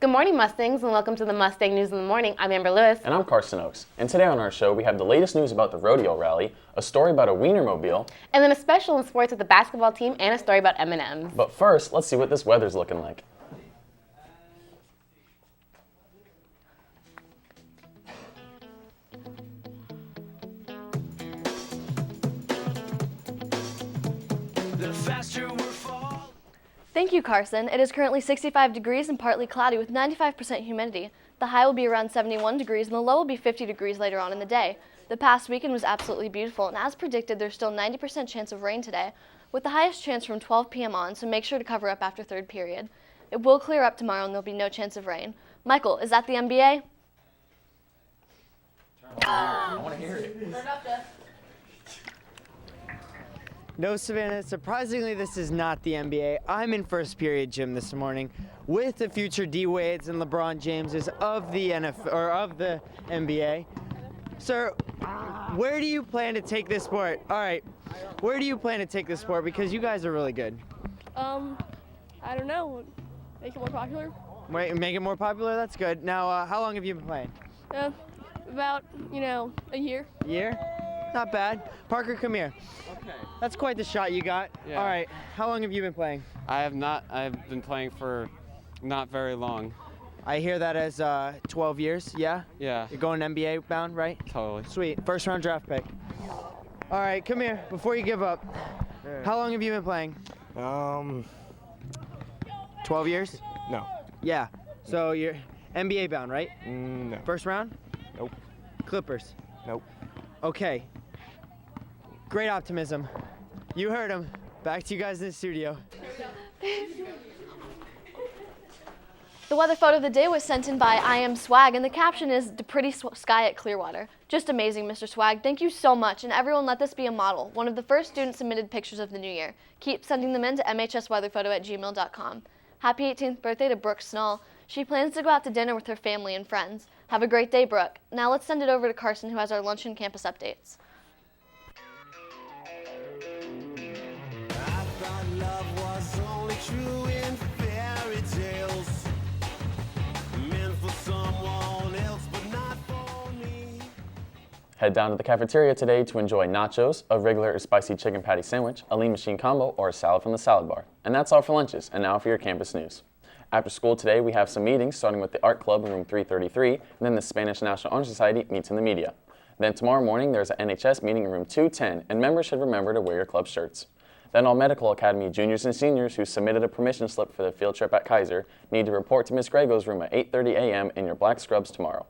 Good morning, Mustangs, and welcome to the Mustang News in the Morning. I'm Amber Lewis. And I'm Carson Oakes. And today on our show, we have the latest news about the rodeo rally, a story about a Wienermobile, And then a special in sports with the basketball team and a story about M&M's. But first, let's see what this weather's looking like. Thank you, Carson. It is currently 65 degrees and partly cloudy with 95% humidity. The high will be around 71 degrees and the low will be 50 degrees later on in the day. The past weekend was absolutely beautiful, and as predicted, there's still 90% chance of rain today, with the highest chance from 12 p.m. on, so make sure to cover up after third period. It will clear up tomorrow and there'll be no chance of rain. Michael, is that the NBA? I want to hear it. Turn it up, Jeff. No, Savannah, surprisingly, this is not the NBA. I'm in first period gym this morning with the future D-Wades and LeBron Jameses of the NBA. Sir, where do you plan to take this sport? All right, where do you plan to take this sport? Because you guys are really good. I don't know. Make it more popular? Wait, make it more popular? That's good. Now, how long have you been playing? About, a year. Year? Not bad. Parker, come here. Okay. That's quite the shot you got. Yeah. All right, how long have you been playing? I've been playing for not very long. I hear that as 12 years, yeah? Yeah, You're going NBA bound, right? totally. Sweet, first round draft pick. All right, come here, before you give up. How long have you been playing? 12 years? No. Yeah, so you're NBA bound, right? No. First round? Nope. Clippers? Nope. Okay. Great optimism. You heard him. Back to you guys in the studio. The weather photo of the day was sent in by I Am Swag, and the caption is "The pretty sky at Clearwater." Just amazing, Mr. Swag. Thank you so much, and everyone let this be a model. One of the first students submitted pictures of the new year. Keep sending them in to mhsweatherphoto@gmail.com. Happy 18th birthday to Brooke Snall. She plans to go out to dinner with her family and friends. Have a great day, Brooke. Now let's send it over to Carson, who has our luncheon campus updates. I thought love was only true in fairy tales, meant for someone else but not for me. Head down to the cafeteria today to enjoy nachos, a regular or spicy chicken patty sandwich, a lean machine combo, or a salad from the salad bar. And that's all for lunches. And now for your campus news. After school today, we have some meetings, starting with the Art Club in room 333, and then the Spanish National Honor Society meets in the media. Then tomorrow morning, there's an NHS meeting in room 210, and members should remember to wear your club shirts. Then all Medical Academy juniors and seniors who submitted a permission slip for the field trip at Kaiser need to report to Ms. Grego's room at 8:30 a.m. in your black scrubs tomorrow.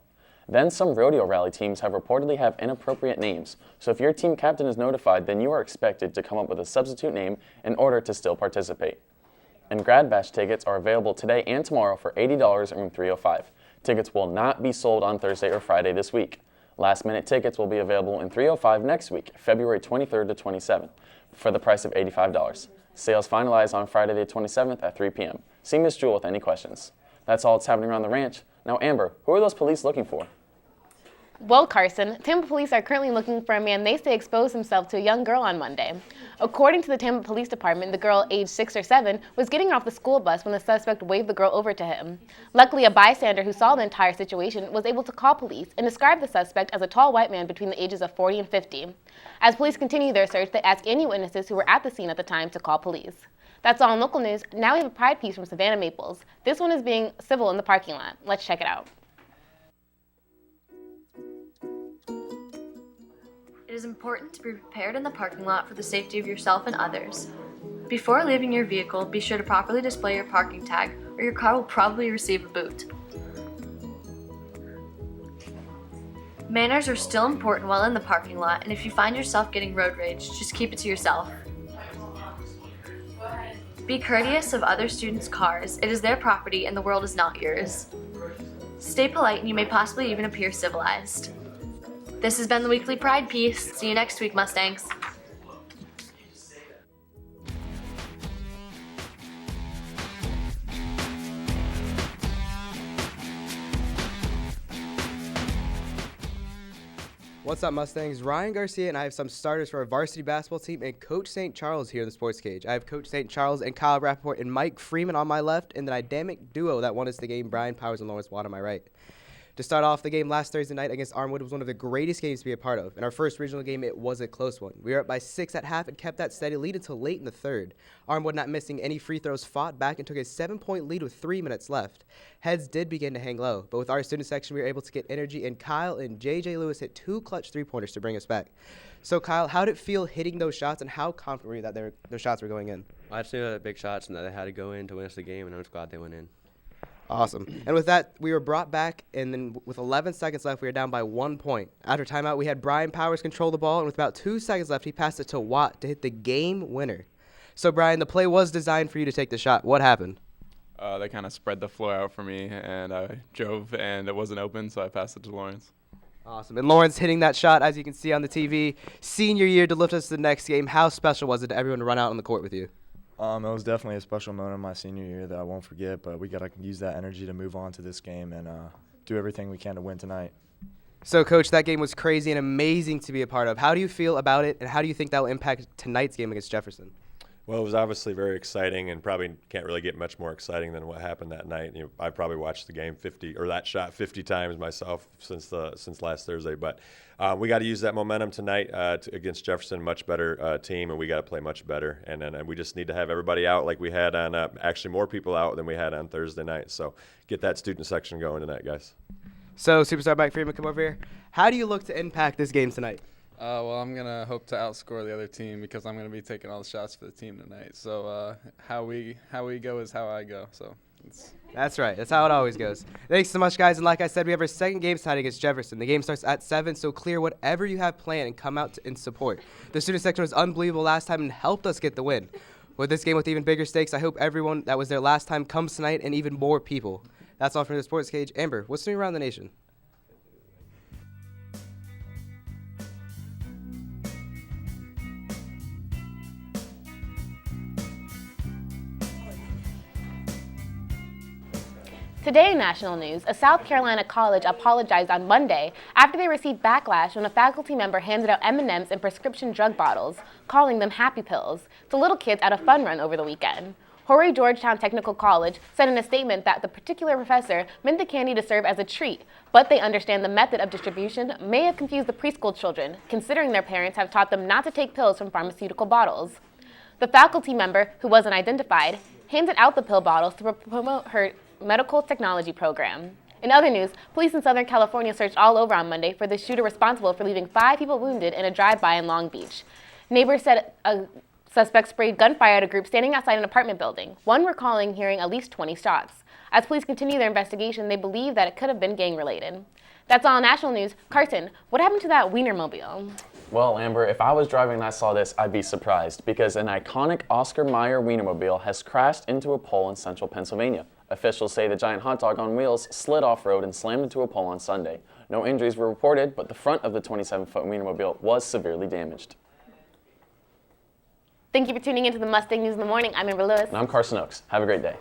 Then some rodeo rally teams have reportedly have inappropriate names, so if your team captain is notified, then you are expected to come up with a substitute name in order to still participate. And Grad Bash tickets are available today and tomorrow for $80 in room 305. Tickets will not be sold on Thursday or Friday this week. Last-minute tickets will be available in 305 next week, February 23rd to 27th, for the price of $85. Sales finalize on Friday the 27th at 3 p.m. See Ms. Jewell with any questions. That's all that's happening around the ranch. Now, Amber, who are those police looking for? Well, Carson, Tampa police are currently looking for a man they say exposed himself to a young girl on Monday. According to the Tampa Police Department, the girl, aged 6 or 7, was getting off the school bus when the suspect waved the girl over to him. Luckily, a bystander who saw the entire situation was able to call police and describe the suspect as a tall white man between the ages of 40 and 50. As police continue their search, they ask any witnesses who were at the scene at the time to call police. That's all in local news. Now we have a Pride piece from Savannah Maples. This one is being civil in the parking lot. Let's check it out. It is important to be prepared in the parking lot for the safety of yourself and others. Before leaving your vehicle, be sure to properly display your parking tag, or your car will probably receive a boot. Manners are still important while in the parking lot, and if you find yourself getting road rage, just keep it to yourself. Be courteous of other students' cars. It is their property and the world is not yours. Stay polite and you may possibly even appear civilized. This has been the Weekly Pride Piece. See you next week, Mustangs. What's up, Mustangs? Ryan Garcia, and I have some starters for our varsity basketball team and Coach St. Charles here in the sports cage. I have Coach St. Charles and Kyle Rappaport and Mike Freeman on my left, and the dynamic duo that won us the game, Brian Powers and Lawrence Watt on my right. To start off the game last Thursday night against Armwood was one of the greatest games to be a part of. In our first regional game, it was a close one. We were up by 6 at half and kept that steady lead until late in the third. Armwood, not missing any free throws, fought back and took a 7-point lead with 3 minutes left. Heads did begin to hang low, but with our student section, we were able to get energy, and Kyle and J.J. Lewis hit 2 clutch three-pointers to bring us back. So, Kyle, how did it feel hitting those shots, and how confident were you that those shots were going in? I just knew that big shots and that they had to go in to win us the game, and I'm just glad they went in. Awesome. And with that, we were brought back, and then with 11 seconds left, we were down by 1 point. After timeout, we had Brian Powers control the ball, and with about 2 seconds left, he passed it to Watt to hit the game winner. So, Brian, the play was designed for you to take the shot. What happened? They kind of spread the floor out for me, and I drove, and it wasn't open, so I passed it to Lawrence. Awesome. And Lawrence hitting that shot, as you can see on the TV, senior year to lift us to the next game. How special was it to everyone to run out on the court with you? It was definitely a special moment in my senior year that I won't forget, but we got to use that energy to move on to this game and do everything we can to win tonight. So, Coach, that game was crazy and amazing to be a part of. How do you feel about it, and how do you think that will impact tonight's game against Jefferson? Well, it was obviously very exciting, and probably can't really get much more exciting than what happened that night. You know, I probably watched the game 50 or that shot 50 times myself since last Thursday. But we got to use that momentum tonight against Jefferson, much better team, and we got to play much better. And then we just need to have everybody out like we had on actually more people out than we had on Thursday night. So get that student section going tonight, guys. So, Superstar Mike Freeman, come over here. How do you look to impact this game tonight? Well, I'm going to hope to outscore the other team because I'm going to be taking all the shots for the team tonight. So how we go is how I go. So That's right. That's how it always goes. Thanks so much, guys. And like I said, we have our second game tonight against Jefferson. The game starts at 7, so clear whatever you have planned and come out in support. The student section was unbelievable last time and helped us get the win. With this game with even bigger stakes, I hope everyone that was there last time comes tonight and even more people. That's all from the Sports Cage. Amber, what's new around the nation? Today in national news, a South Carolina college apologized on Monday after they received backlash when a faculty member handed out M&Ms and prescription drug bottles, calling them happy pills, to little kids at a fun run over the weekend. Horry Georgetown Technical College said in a statement that the particular professor meant the candy to serve as a treat, but they understand the method of distribution may have confused the preschool children, considering their parents have taught them not to take pills from pharmaceutical bottles. The faculty member, who wasn't identified, handed out the pill bottles to promote her medical technology program. In other news, police in Southern California searched all over on Monday for the shooter responsible for leaving 5 people wounded in a drive-by in Long Beach. Neighbors said a suspect sprayed gunfire at a group standing outside an apartment building, one recalling hearing at least 20 shots. As police continue their investigation, they believe that it could have been gang-related. That's all national news. Carson, what happened to that Wienermobile? Well, Amber, if I was driving and I saw this, I'd be surprised because an iconic Oscar Mayer Wienermobile has crashed into a pole in central Pennsylvania. Officials say the giant hot dog on wheels slid off-road and slammed into a pole on Sunday. No injuries were reported, but the front of the 27-foot Wienermobile was severely damaged. Thank you for tuning into the Mustang News in the Morning. I'm Amber Lewis. And I'm Carson Oakes. Have a great day.